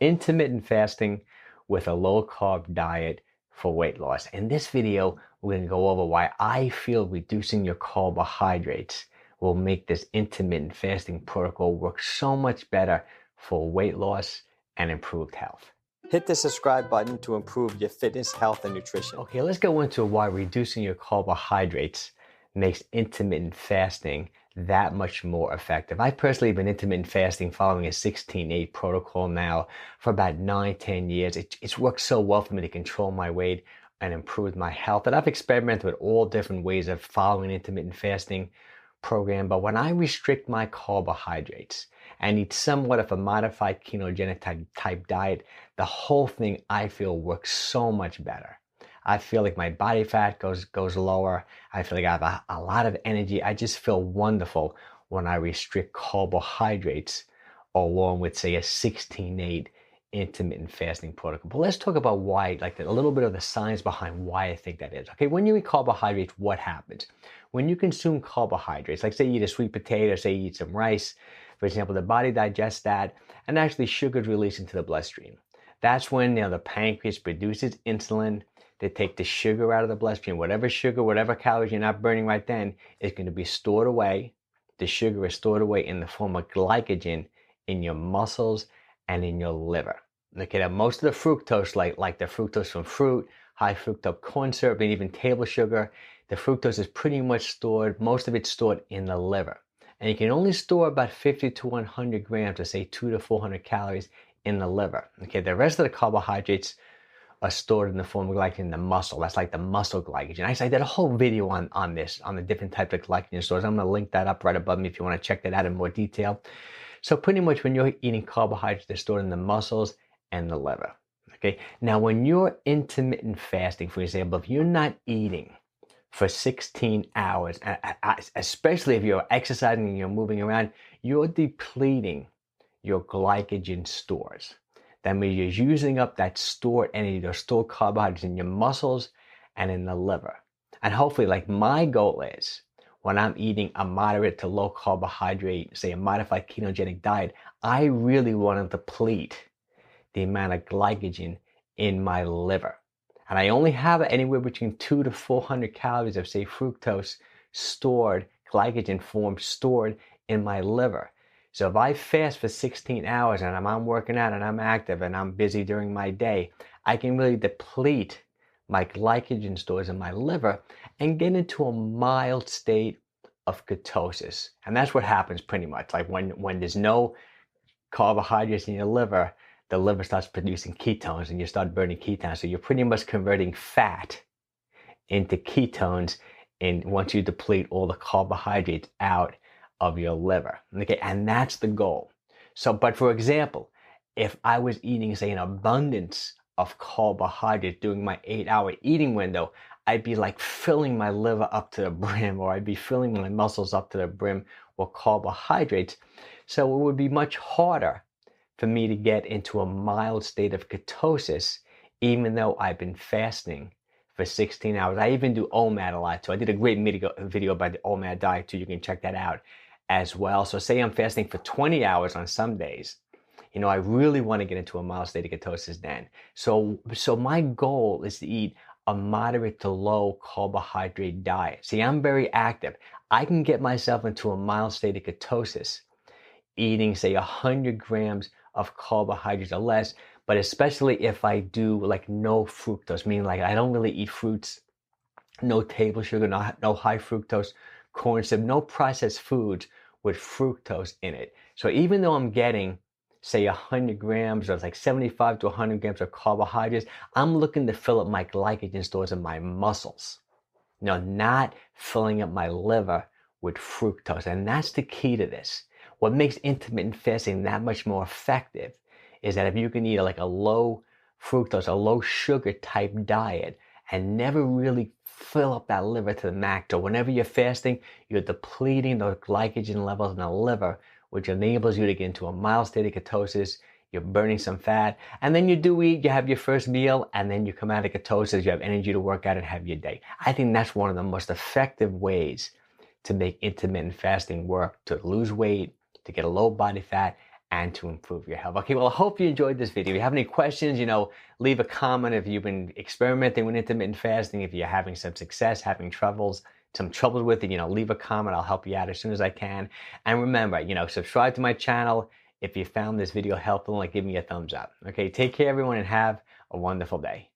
intermittent fasting with a low carb diet for weight loss. In this video, we're going to go over why I feel reducing your carbohydrates will make this intermittent fasting protocol work so much better for weight loss and improved health. Hit the subscribe button to improve your fitness, health, and nutrition. Okay, let's go into why reducing your carbohydrates makes intermittent fasting that much more effective. I personally have been intermittent fasting following a 16-8 protocol now for about 9-10 years. It's worked so well for me to control my weight and improve my health. And I've experimented with all different ways of following an intermittent fasting program. But when I restrict my carbohydrates and eat somewhat of a modified ketogenic type diet, the whole thing I feel works so much better. I feel like my body fat goes lower. I feel like I have a lot of energy. I just feel wonderful when I restrict carbohydrates along with, say, a 16-8 intermittent fasting protocol. But let's talk about why, like a little bit of the science behind why I think that is. Okay, when you eat carbohydrates, what happens? When you consume carbohydrates, like say you eat a sweet potato, say you eat some rice, for example, the body digests that and actually sugar is released into the bloodstream. That's when the pancreas produces insulin. They take the sugar out of the bloodstream. Whatever sugar, whatever calories you're not burning right then is going to be stored away. The sugar is stored away in the form of glycogen in your muscles and in your liver. Okay, now most of the fructose, like the fructose from fruit, high fructose corn syrup, and even table sugar, the fructose is pretty much stored, most of it's stored in the liver. And you can only store about 50 to 100 grams, or say 200 to 400 calories in the liver. Okay, the rest of the carbohydrates are stored in the form of glycogen in the muscle. That's like the muscle glycogen. I did a whole video on this, on the different types of glycogen stores. I'm going to link that up right above me if you want to check that out in more detail. So pretty much when you're eating carbohydrates, they're stored in the muscles and the liver. Okay. Now, when you're intermittent fasting, for example, if you're not eating for 16 hours, especially if you're exercising and you're moving around, you're depleting your glycogen stores. That means you're using up that stored energy, those stored carbohydrates in your muscles and in the liver. And hopefully, like my goal is, when I'm eating a moderate to low carbohydrate, say a modified ketogenic diet, I really want to deplete the amount of glycogen in my liver. And I only have anywhere between 200 to 400 calories of, say, fructose stored, glycogen form stored in my liver. So if I fast for 16 hours and I'm working out and I'm active and I'm busy during my day, I can really deplete my glycogen stores in my liver and get into a mild state of ketosis. And that's what happens pretty much. Like when there's no carbohydrates in your liver, the liver starts producing ketones and you start burning ketones. So you're pretty much converting fat into ketones once you deplete all the carbohydrates out of your liver. Okay, and that's the goal. So, but for example, if I was eating, say, an abundance of carbohydrates during my 8-hour eating window, I'd be like filling my liver up to the brim, or I'd be filling my muscles up to the brim with carbohydrates. So it would be much harder for me to get into a mild state of ketosis, even though I've been fasting for 16 hours. I even do OMAD a lot too. I did a great video about the OMAD diet too. You can check that out as well. So say I'm fasting for 20 hours on some days. I really want to get into a mild state of ketosis then. So my goal is to eat a moderate to low carbohydrate diet. See, I'm very active. I can get myself into a mild state of ketosis eating, say, 100 grams of carbohydrates or less, but especially if I do like no fructose, meaning like I don't really eat fruits, no table sugar, no high fructose corn syrup, no processed foods with fructose in it. So even though I'm getting, say, 100 grams or like 75 to 100 grams of carbohydrates, I'm looking to fill up my glycogen stores in my muscles. Not filling up my liver with fructose. And that's the key to this. What makes intermittent fasting that much more effective is that if you can eat like a low fructose, a low sugar type diet and never really fill up that liver to the max. So whenever you're fasting, you're depleting those glycogen levels in the liver, which enables you to get into a mild state of ketosis. You're burning some fat, and then you do eat, you have your first meal, and then you come out of ketosis, you have energy to work out and have your day. I think that's one of the most effective ways to make intermittent fasting work, to lose weight, to get a low body fat, and to improve your health. Okay, well, I hope you enjoyed this video. If you have any questions, leave a comment. If you've been experimenting with intermittent fasting, if you're having some success, having some trouble with it, leave a comment. I'll help you out as soon as I can. And remember, subscribe to my channel. If you found this video helpful, give me a thumbs up. Okay, take care, everyone, and have a wonderful day.